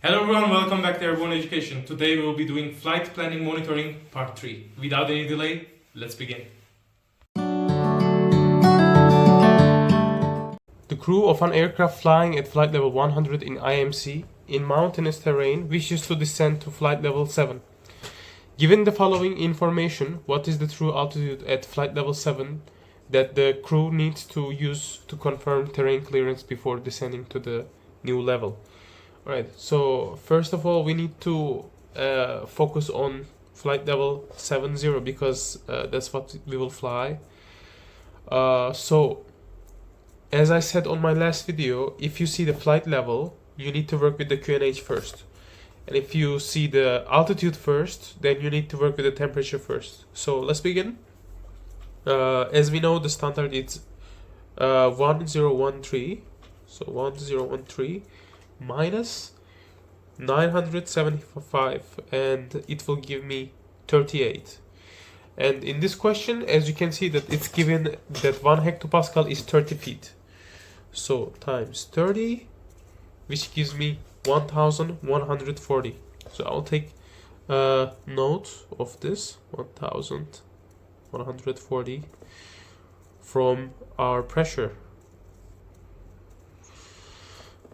Hello everyone, welcome back to Airborne Education. Today we will be doing Flight Planning Monitoring Part 3. Without any delay, let's begin. The crew of an aircraft flying at flight level 100 in IMC in mountainous terrain wishes to descend to flight level 7. Given the following information, what is the true altitude at flight level 7 that the crew needs to use to confirm terrain clearance before descending to the new level? Alright, so first of all we need to focus on flight level 70 because that's what we will fly. So as I said on my last video, if you see the flight level, you need to work with the QNH first. And if you see the altitude first, then you need to work with the temperature first. So let's begin. As we know, the standard is 1013. So 1013 minus 975, and it will give me 38. And in this question, as you can see, that it's given that 1 hectopascal is 30 feet. So times 30, which gives me 1140. So I'll take note of this 1140 from our pressure.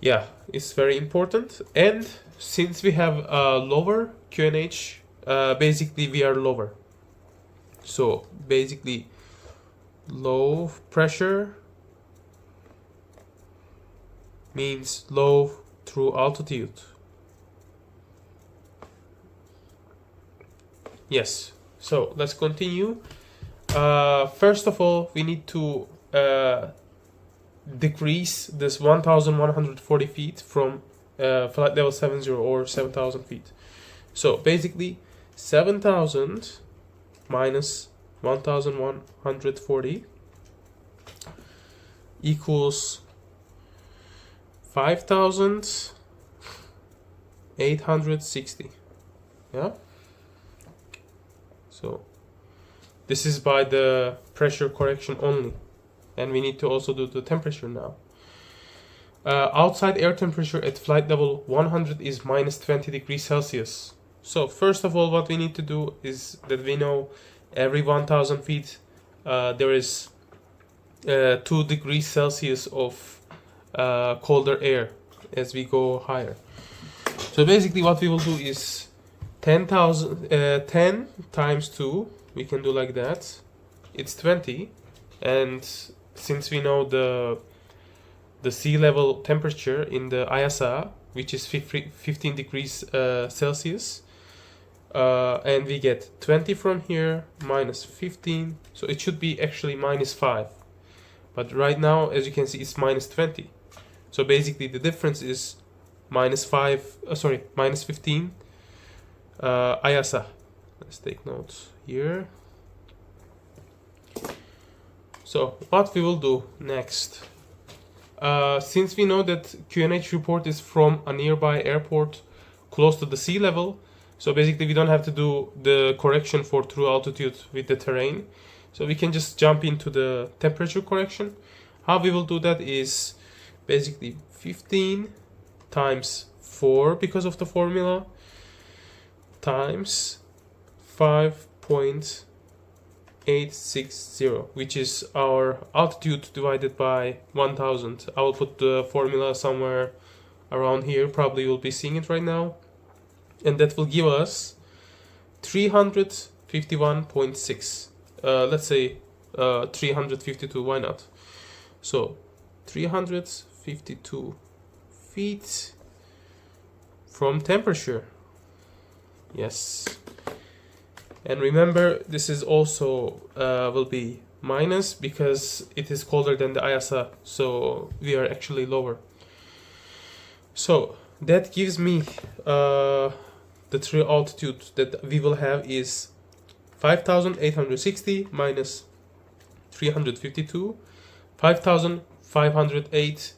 Yeah, it's very important. And since we have a lower QNH, basically we are lower. So basically low pressure means low through altitude. Yes, so let's continue. First of all, we need to decrease this 1140 feet from flight level 70 or 7000 feet. So basically 7000 minus 1140 equals 5860. Yeah, so this is by the pressure correction only, and we need to also do the temperature now. Outside air temperature at flight level 100 is minus 20 degrees Celsius. So first of all, what we need to do is that we know every 1000 feet there is 2 degrees Celsius of colder air as we go higher. So basically what we will do is 10 times 2, we can do like that, it's 20. And since we know the sea level temperature in the ISA, which is 15 degrees Celsius, and we get 20 from here minus 15, so it should be actually minus 5, but right now as you can see it's minus 20. So basically the difference is minus 15 ISA. Let's take notes here. So what we will do next, since we know that QNH report is from a nearby airport close to the sea level, so basically we don't have to do the correction for true altitude with the terrain. So we can just jump into the temperature correction. How we will do that is basically 15 times 4 because of the formula times 5.860, which is our altitude divided by 1000. I will put the formula somewhere around here, probably you'll be seeing it right now, and that will give us 351.6. Let's say 352, why not? So 352 feet from temperature. Yes, and remember this is also will be minus because it is colder than the ISA, so we are actually lower. So that gives me the true altitude that we will have is 5860 minus 352, 5508,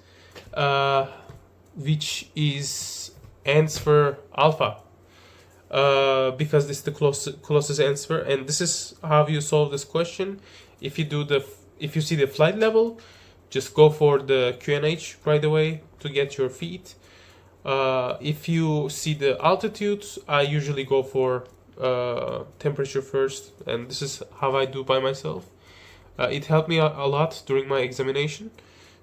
which is answer alpha, because this is the closest answer, and this is how you solve this question. If you see the flight level, just go for the QNH right away to get your feet. If you see the altitude, I usually go for temperature first, and this is how I do by myself. It helped me a lot during my examination.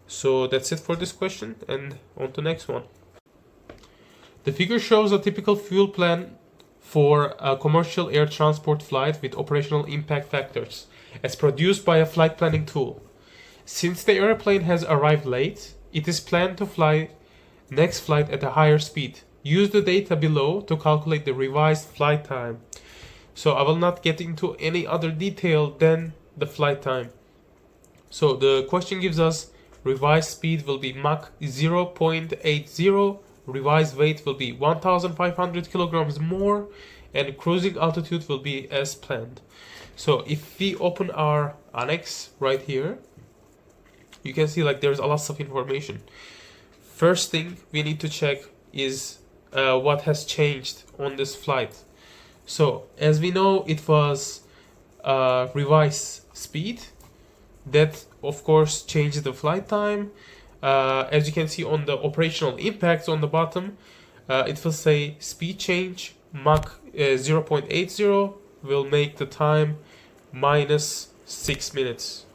So that's it for this question, and on to the next one. The figure shows a typical fuel plan for a commercial air transport flight with operational impact factors, as produced by a flight planning tool. Since the airplane has arrived late, it is planned to fly next flight at a higher speed. Use the data below to calculate the revised flight time. So I will not get into any other detail than the flight time. So the question gives us revised speed will be Mach 0.80, revised weight will be 1,500 kilograms more, and cruising altitude will be as planned. So if we open our annex right here, you can see like there's a lot of information. First thing we need to check is what has changed on this flight. So as we know, it was revised speed. That of course changes the flight time. As you can see on the operational impacts on the bottom, it will say speed change Mach 0.80 will make the time minus 6 minutes,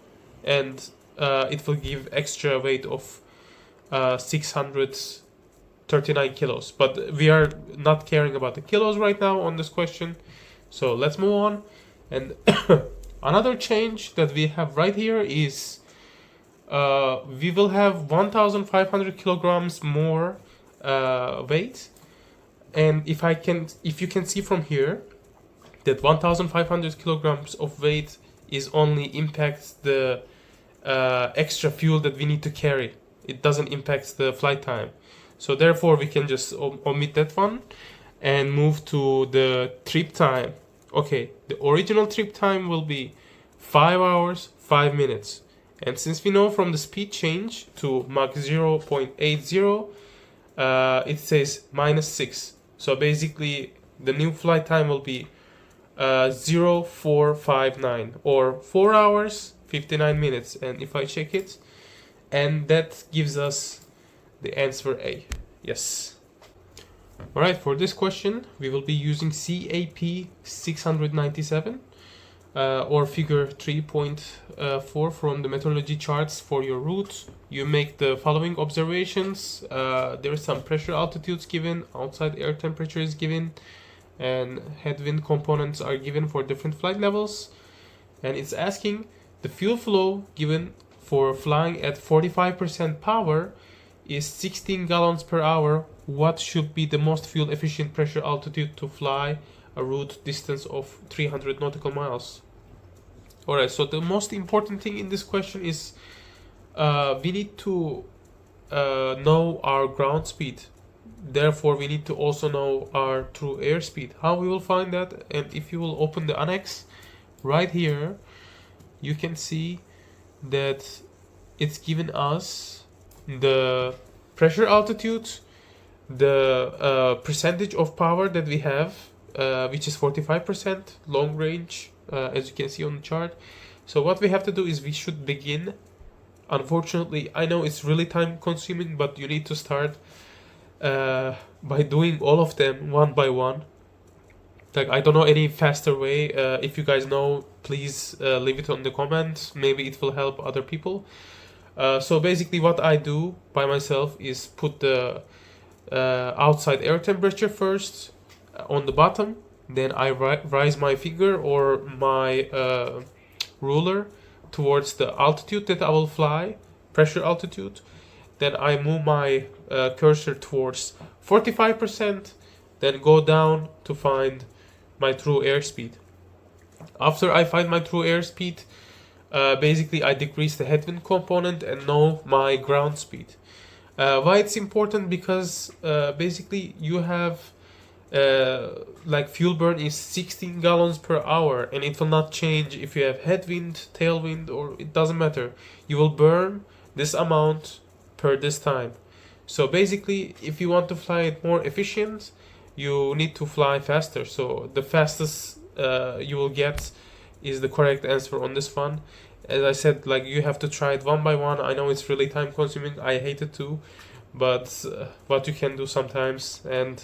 and it will give extra weight of 639 kilos. But we are not caring about the kilos right now on this question, so let's move on. And another change that we have right here is we will have 1,500 kilograms more weight. And if you can see from here that 1,500 kilograms of weight is only impacts the extra fuel that we need to carry. It doesn't impact the flight time. So therefore we can just omit that one and move to the trip time. Okay, the original trip time will be 5 hours, 5 minutes. And since we know from the speed change to Mach 0.80, it says minus 6. So basically the new flight time will be 0459, or 4 hours, 59 minutes. And if I check it, and that gives us the answer A. Yes. Alright, for this question, we will be using CAP 697 or figure 3.4 from the methodology charts for your route. You make the following observations. There is some pressure altitudes given, outside air temperature is given, and headwind components are given for different flight levels. And it's asking the fuel flow given for flying at 45% power is 16 gallons per hour. What should be the most fuel efficient pressure altitude to fly a route distance of 300 nautical miles? Alright, so the most important thing in this question is we need to know our ground speed. Therefore, we need to also know our true airspeed. How we will find that? And if you will open the annex right here, you can see that it's given us the pressure altitude, the percentage of power that we have, which is 45% long range, as you can see on the chart. So what we have to do is we should begin. Unfortunately, I know it's really time consuming, but you need to start by doing all of them one by one. Like, I don't know any faster way. If you guys know, please leave it on the comments. Maybe it will help other people. So basically what I do by myself is put the outside air temperature first on the bottom. Then I rise my finger or my ruler towards the altitude that I will fly, pressure altitude. Then I move my cursor towards 45%, then go down to find my true airspeed. After I find my true airspeed, basically I decrease the headwind component and know my ground speed. Why it's important? Because basically you have like fuel burn is 16 gallons per hour, and it will not change if you have headwind, tailwind, or it doesn't matter. You will burn this amount per this time. So basically, if you want to fly it more efficient, you need to fly faster. So the fastest you will get is the correct answer on this one. As I said, like, you have to try it one by one. I know it's really time consuming. I hate it too, but what you can do sometimes. And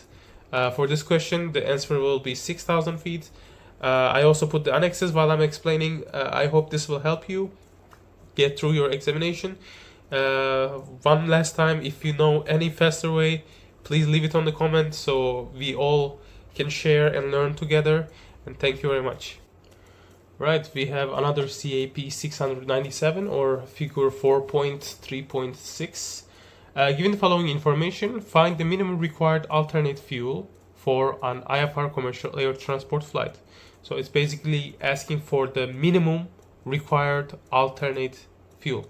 for this question, the answer will be 6,000 feet. I also put the annexes while I'm explaining. I hope this will help you get through your examination. One last time, if you know any faster way, please leave it on the comments so we all can share and learn together. And thank you very much. Right, we have another CAP 697 or figure 4.3.6. Given the following information, find the minimum required alternate fuel for an IFR commercial air transport flight. So it's basically asking for the minimum required alternate fuel.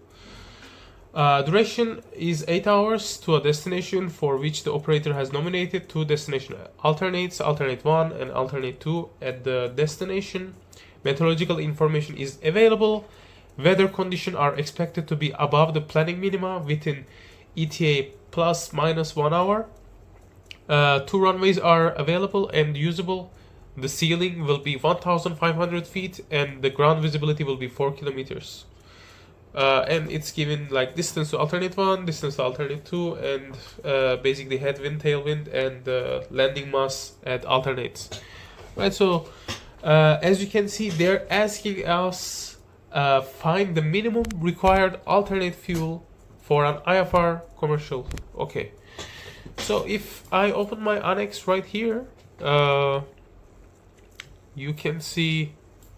Duration is 8 hours to a destination for which the operator has nominated two destination alternates, alternate 1 and alternate 2 at the destination. Meteorological information is available. Weather conditions are expected to be above the planning minima within ETA plus minus 1 hour. 2 runways are available and usable. The ceiling will be 1,500 feet and the ground visibility will be 4 kilometers. And it's given like distance to alternate 1, distance to alternate 2, and basically headwind, tailwind, and landing mass at alternates. Right, so as you can see, they're asking us find the minimum required alternate fuel for an IFR commercial. Okay, so if I open my annex right here, you can see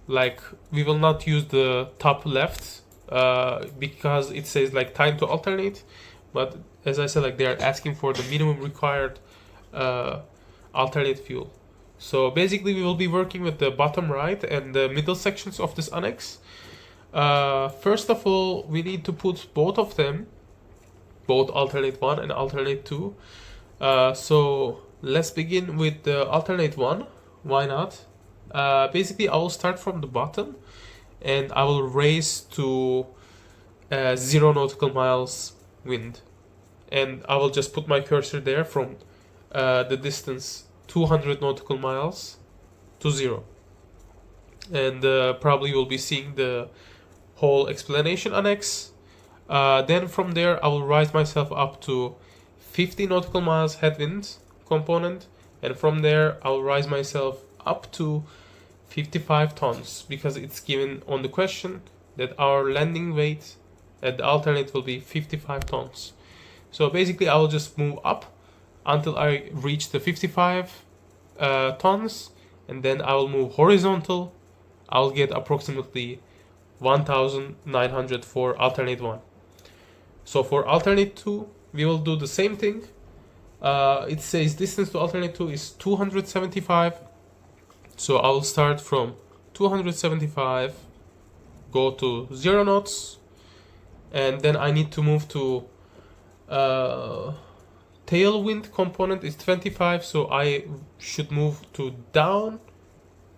like we will not use the top left because it says like time to alternate, but as I said, like they are asking for the minimum required alternate fuel. So basically we will be working with the bottom right and the middle sections of this annex. First of all, we need to put both of them, both alternate 1 and alternate 2. So let's begin with the alternate 1. Why not? Basically I will start from the bottom and I will raise to 0 nautical miles wind, and I will just put my cursor there from the distance 200 nautical miles to 0, and probably you'll be seeing the whole explanation annex. Then from there I will rise myself up to 50 nautical miles headwind component, and from there I will rise myself up to 55 tons because it's given on the question that our landing weight at the alternate will be 55 tons. So basically I will just move up until I reach the 55 tons, and then I will move horizontal. I'll get approximately 1,900 for alternate 1. So for alternate 2 we will do the same thing. It says distance to alternate 2 is 275. So I will start from 275, go to 0 knots, and then I need to move to tailwind component is 25, so I should move to down,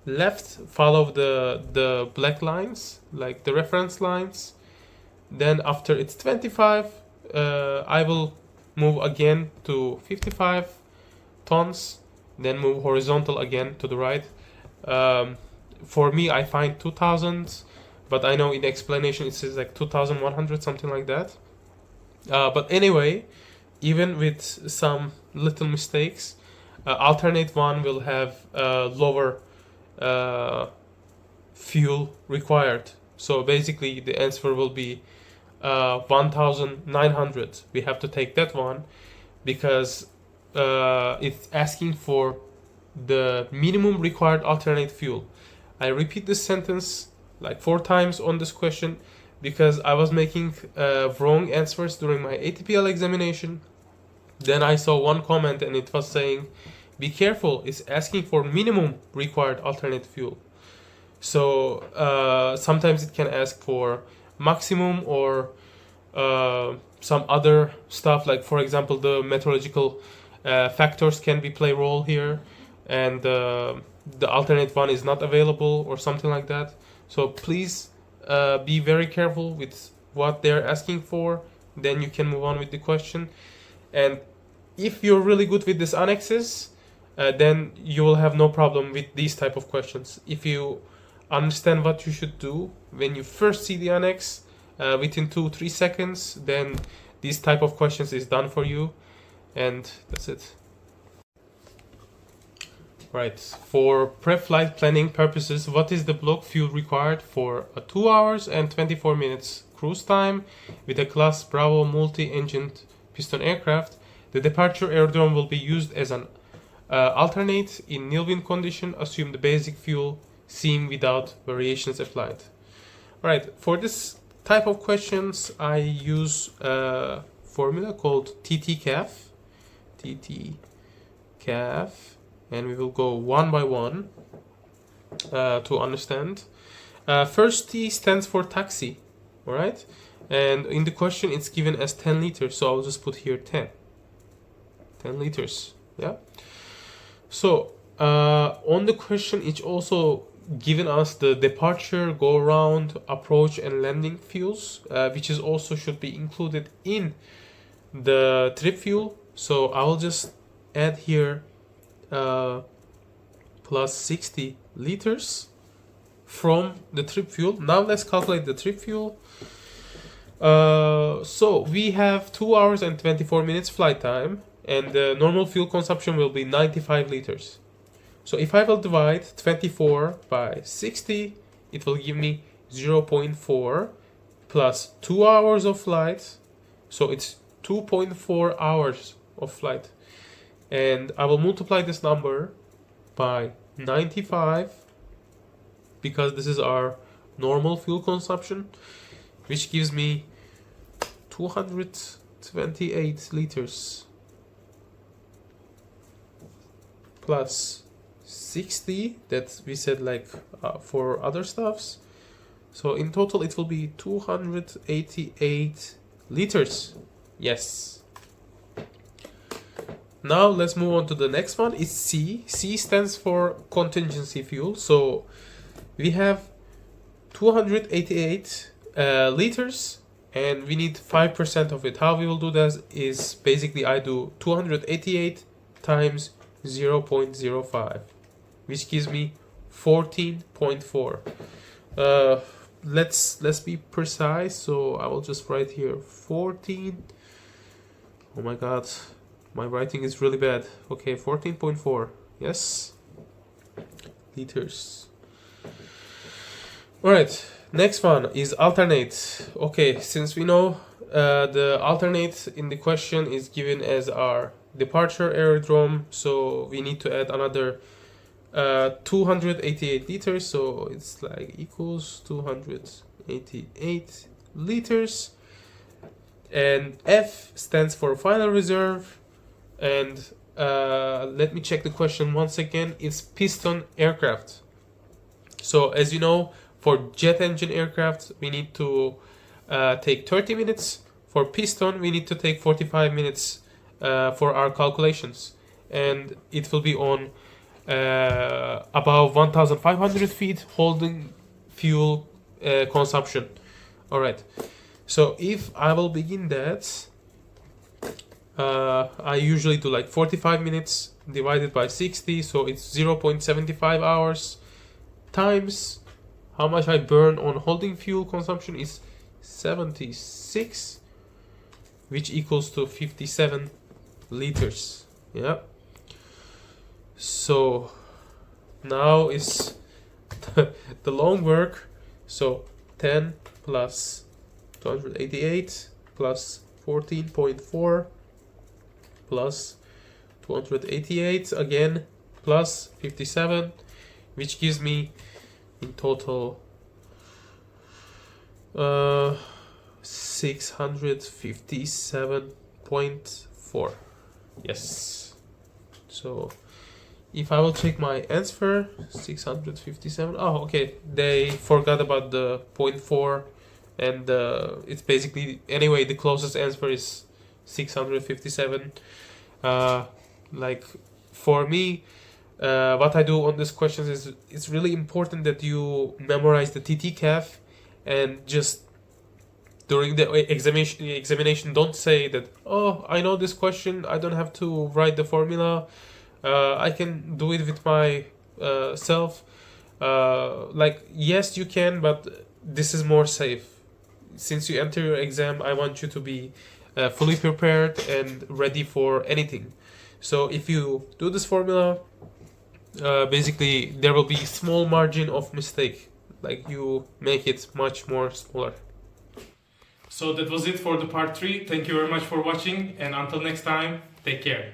left, follow the black lines, like the reference lines. Then after it's 25, I will move again to 55 tons, then move horizontal again to the right. For me, I find 2,000, but I know in the explanation it says like 2,100, something like that. But anyway, even with some little mistakes, alternate 1 will have lower fuel required. So basically the answer will be 1,900. We have to take that one because it's asking for the minimum required alternate fuel. I repeat this sentence like 4 times on this question because I was making wrong answers during my ATPL examination. Then I saw one comment and it was saying, be careful, it's asking for minimum required alternate fuel. So sometimes it can ask for maximum or some other stuff, like for example the meteorological factors can be play role here, and the alternate 1 is not available or something like that. So please be very careful with what they're asking for, then you can move on with the question. And if you're really good with these annexes, then you will have no problem with these type of questions. If you understand what you should do when you first see the annex within 2-3 seconds, then these type of questions is done for you, and that's it. Right, for pre-flight planning purposes, what is the block fuel required for a 2 hours and 24 minutes cruise time with a Class Bravo multi-engined piston aircraft? The departure aerodrome will be used as an alternate in nil wind condition. Assume the basic fuel seam without variations applied. Alright, for this type of questions, I use a formula called TTCAF. TTCAF. And we will go one by one to understand. First T stands for taxi, all right? And in the question, it's given as 10 liters, so I'll just put here 10. 10 liters, yeah? So on the question, it's also given us the departure, go around, approach, and landing fuels, which is also should be included in the trip fuel. So I will just add here plus 60 liters from the trip fuel. Now let's calculate the trip fuel. So we have 2 hours and 24 minutes flight time, and the normal fuel consumption will be 95 liters. So if I will divide 24 by 60, it will give me 0.4 plus 2 hours of flight. So it's 2.4 hours of flight. And I will multiply this number by 95 because this is our normal fuel consumption, which gives me 228 liters plus 60 that we said like for other stuffs. So in total it will be 288 liters. Yes. Now let's move on to the next one. It's C. C stands for contingency fuel. So we have 288 liters and we need 5% of it. How we will do that is basically I do 288 times 0.05, which gives me 14.4. Let's be precise. So I will just write here 14. Oh my god. My writing is really bad. Okay, 14.4. Yes. Liters. Alright, next one is alternate. Okay, since we know the alternate in the question is given as our departure aerodrome, so we need to add another 288 liters. So it's like equals 288 liters. And F stands for final reserve. And let me check the question once again. It's piston aircraft. So as you know, for jet engine aircraft, we need to take 30 minutes. For piston, we need to take 45 minutes for our calculations. And it will be on above 1,500 feet holding fuel consumption. All right. So if I will begin that, I usually do like 45 minutes divided by 60, so it's 0.75 hours times how much I burn on holding fuel consumption is 76, which equals to 57 liters. Yeah. So now is the long work. So 10 plus 288 plus 14.4 plus 288 again plus 57, which gives me in total 657.4. Yes. So if I will check my answer, 657. Oh, okay. They forgot about the 0.4, and it's basically anyway. The closest answer is 657. Like for me, what I do on this question is it's really important that you memorize the TTCAF, and just during the examination don't say that, oh, I know this question, I don't have to write the formula, I can do it with my self. Like, yes, you can, but this is more safe. Since you enter your exam, I want you to be fully prepared and ready for anything. So if you do this formula, basically there will be small margin of mistake, like you make it much more smaller. So that was it for the part 3. Thank you very much for watching, and until next time, take care.